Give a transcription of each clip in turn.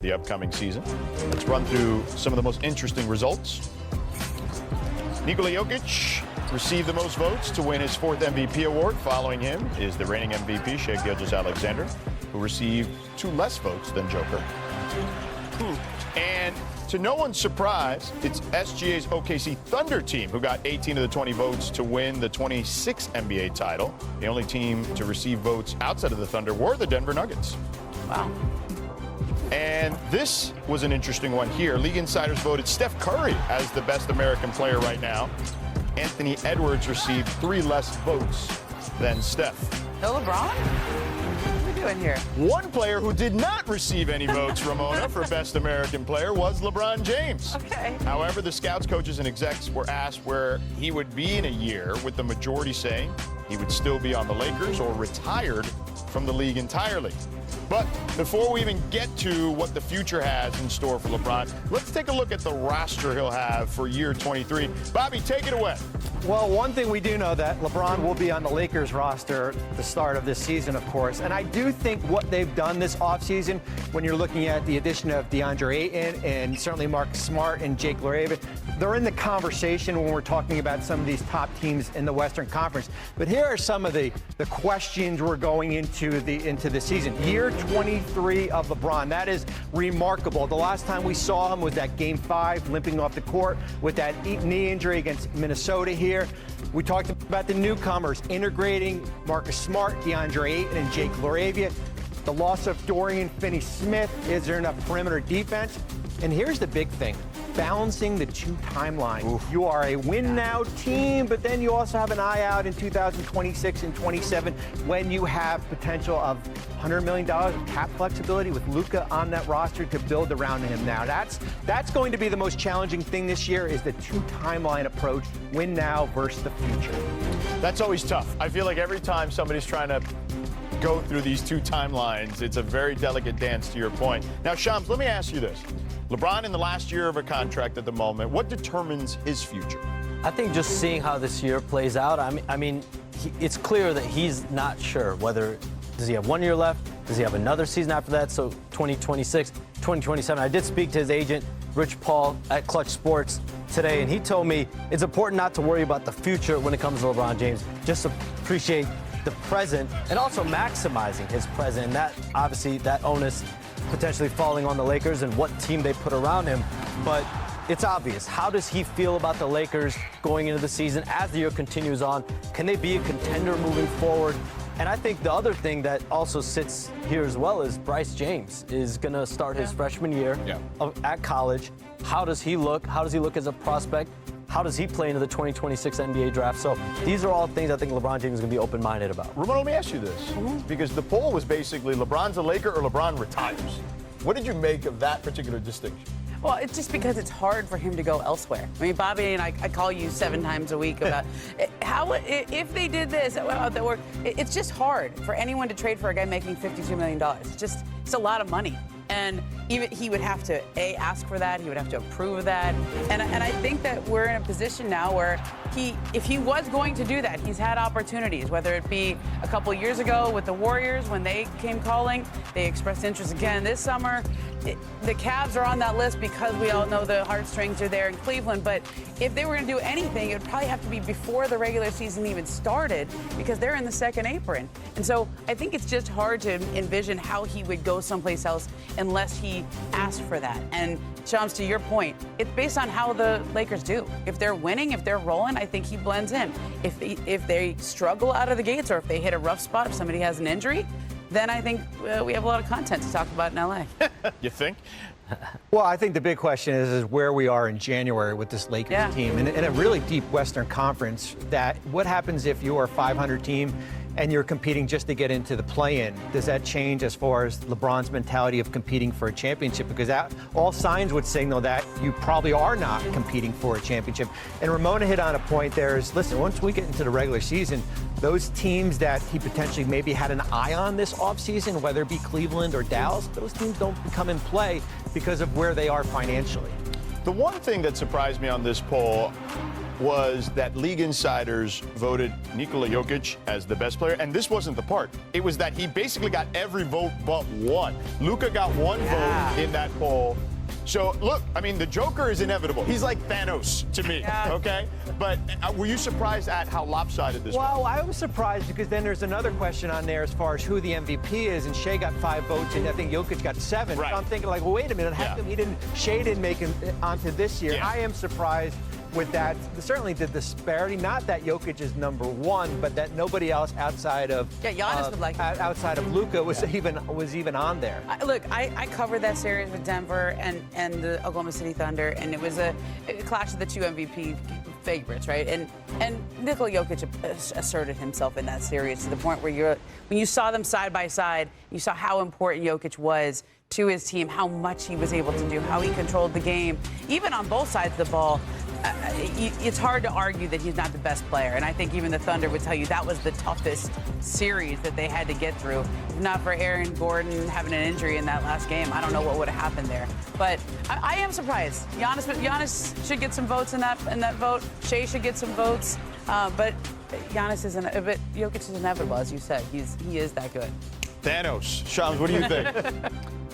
the upcoming season. Let's run through some of the most interesting results. Nikola Jokic received the most votes to win his 4th MVP award. Following him is the reigning MVP, Shai Gilgeous-Alexander, who received 2 less votes than Joker. And to no one's surprise, it's SGA's OKC Thunder team who got 18 of the 20 votes to win the 26th NBA title. The only team to receive votes outside of the Thunder were the Denver Nuggets. Wow. And this was an interesting one here. League insiders voted Steph Curry as the best American player right now. Anthony Edwards received 3 less votes than Steph. No LeBron? What are we doing here? One player who did not receive any votes, Ramona, for best American player was LeBron James. Okay. However, the scouts, coaches, and execs were asked where he would be in a year, with the majority saying he would still be on the Lakers or retired from the league entirely. But before we even get to what the future has in store for LeBron, let's take a look at the roster he'll have for year 23. Bobby, take it away. Well, one thing we do know that LeBron will be on the Lakers roster at the start of this season, of course. And I do think what they've done this offseason, when you're looking at the addition of DeAndre Ayton and certainly Marcus Smart and Jake LaRavia, they're in the conversation when we're talking about some of these top teams in the Western Conference. But here are some of the questions we're going into the season. Year 23 of LeBron. That is remarkable. The last time we saw him was that Game 5, limping off the court with that knee injury against Minnesota here. We talked about the newcomers integrating Marcus Smart, DeAndre Ayton, and Jake LaRavia. The loss of Dorian Finney-Smith. Is there enough perimeter defense? And here's the big thing. Balancing the 2 timelines. Oof. You are a win-now team, but then you also have an eye out in 2026 and 27 when you have potential of $100 million of cap flexibility with Luka on that roster to build around him now. That's going to be the most challenging thing this year is the 2 timeline approach, win now versus the future. That's always tough. I feel like every time somebody's trying to go through these 2 timelines, it's a very delicate dance, to your point. Now, Shams, let me ask you this. LeBron in the last year of a contract at the moment, what determines his future? I think just seeing how this year plays out, I mean, it's clear that he's not sure whether, does he have 1 year left? Does he have another season after that? So 2026, 2027. I did speak to his agent, Rich Paul, at Clutch Sports today, and he told me it's important not to worry about the future when it comes to LeBron James. Just appreciate the present and also maximizing his present. And that, obviously, that onus potentially falling on the Lakers and what team they put around him. But it's obvious. How does he feel about the Lakers going into the season as the year continues on? Can they be a contender moving forward? And I think the other thing that also sits here as well is Bryce James is going to start his freshman year at college. How does he look? How does he look as a prospect? How does he play into the 2026 NBA draft? So these are all things I think LeBron James is going to be open-minded about. Ramon, let me ask you this, because the poll was basically LeBron's a Laker or LeBron retires. What did you make of that particular distinction? Well, it's just because it's hard for him to go elsewhere. I mean, Bobby and I call you 7 times a week about how, if they did this, it's just hard for anyone to trade for a guy making $52 million. It's a lot of money. And even he would have to, ask for that. He would have to approve of that. And I think that we're in a position now where if he was going to do that, he's had opportunities, whether it be a couple years ago with the Warriors when they came calling. They expressed interest again this summer. The Cavs are on that list because we all know the heartstrings are there in Cleveland. But if they were going to do anything, it would probably have to be before the regular season even started because they're in the second apron. And so I think it's just hard to envision how he would go someplace else unless he asked for that. And Shams, to your point, it's based on how the Lakers do. If they're winning, if they're rolling, I think he blends in. If they struggle out of the gates or if they hit a rough spot, if somebody has an injury, then I think we have a lot of content to talk about in L.A. You think? Well, I think the big question is where we are in January with this Lakers team. In a really deep Western Conference, that what happens if you are a 500 team and you're competing just to get into the play-in? Does that change as far as LeBron's mentality of competing for a championship? Because that, all signs would signal that you probably are not competing for a championship. And Ramona hit on a point there is, listen, once we get into the regular season, those teams that he potentially maybe had an eye on this offseason, whether it be Cleveland or Dallas, those teams don't come in play because of where they are financially. The one thing that surprised me on this poll, was that league insiders voted Nikola Jokic as the best player, and this wasn't the part. It was that he basically got every vote but one. Luka got one vote in that poll. So, look, I mean, the Joker is inevitable. He's like Thanos to me, okay? But were you surprised at how lopsided this was? Well, I was surprised because then there's another question on there as far as who the MVP is, and Shea got 5 votes, and I think Jokic got 7. Right. So I'm thinking, like, well, wait a minute, how come Shea didn't make him onto this year? I am surprised with that. Certainly the disparity, not that Jokic is number 1, but that nobody else outside of Giannis would like outside of Luka was even on there. Look, I covered that series with Denver and the Oklahoma City Thunder, and it was a clash of the 2 MVP favorites, right? And Nikola Jokic asserted himself in that series to the point where when you saw them side by side, you saw how important Jokic was to his team, how much he was able to do, how he controlled the game, even on both sides of the ball. It's hard to argue that he's not the best player, and I think even the Thunder would tell you that was the toughest series that they had to get through. If not for Aaron Gordon having an injury in that last game, I don't know what would have happened there. But I am surprised. Giannis should get some votes in that vote. Shea should get some votes, but Giannis isn't. But Jokic is inevitable, as you said. He is that good. Thanos. Shams, what do you think?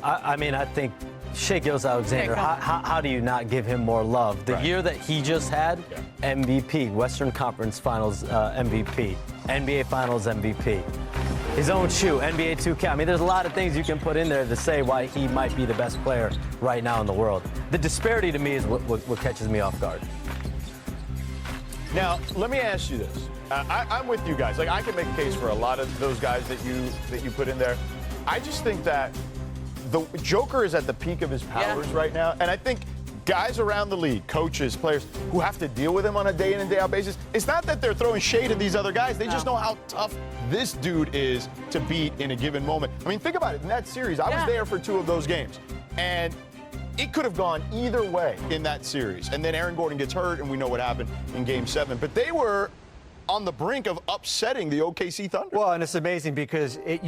I mean, I think Shea Gilgeous-Alexander, how do you not give him more love? The year that he just had, MVP, Western Conference Finals MVP, NBA Finals MVP. His own shoe, NBA 2K. I mean, there's a lot of things you can put in there to say why he might be the best player right now in the world. The disparity to me is what catches me off guard. Now, let me ask you this. I'm with you guys. Like, I can make a case for a lot of those guys that you put in there. I just think that the Joker is at the peak of his powers right now, and I think guys around the league, coaches, players, who have to deal with him on a day in and day out basis, it's not that they're throwing shade at these other guys. They just know how tough this dude is to beat in a given moment. I mean, think about it. In that series, I was there for 2 of those games, and it could have gone either way in that series. And then Aaron Gordon gets hurt, and we know what happened in Game 7. But they were on the brink of upsetting the OKC Thunder. Well, and it's amazing because it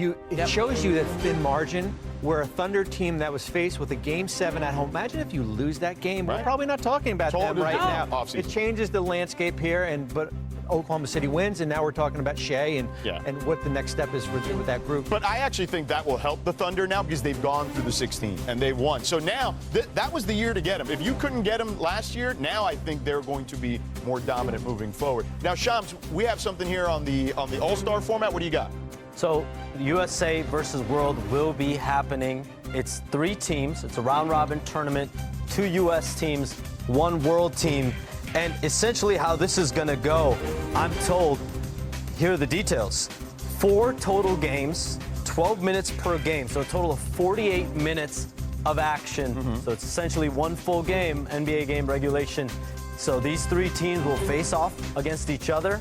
shows you that thin margin where a Thunder team that was faced with a Game 7 at home. Imagine if you lose that game. We're probably not talking about them right now. It changes the landscape here, but Oklahoma City wins, and now we're talking about Shea and what the next step is with that group. But I actually think that will help the Thunder now because they've gone through the 16 and they've won. So now that was the year to get them. If you couldn't get them last year, now I think they're going to be more dominant moving forward. Now, Shams, we have something here on the All-Star format. What do you got? So USA versus World will be happening. It's 3 teams. It's a round-robin tournament. 2 U.S. teams, 1 World team. And essentially how this is going to go, I'm told, here are the details. 4 total games, 12 minutes per game, so a total of 48 minutes of action. So it's essentially 1 full game, NBA game regulation. So these 3 teams will face off against each other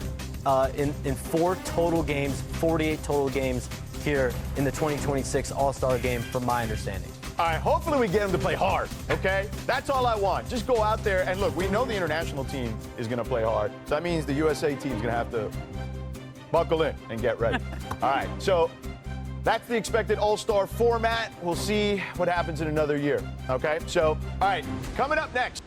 in 4 total games, 48 total games here in the 2026 All-Star Game, from my understanding. All right, hopefully we get them to play hard, okay? That's all I want. Just go out there and look, we know the international team is going to play hard. So that means the USA team is going to have to buckle in and get ready. All right, so that's the expected All-Star format. We'll see what happens in another year, okay? So, all right, coming up next.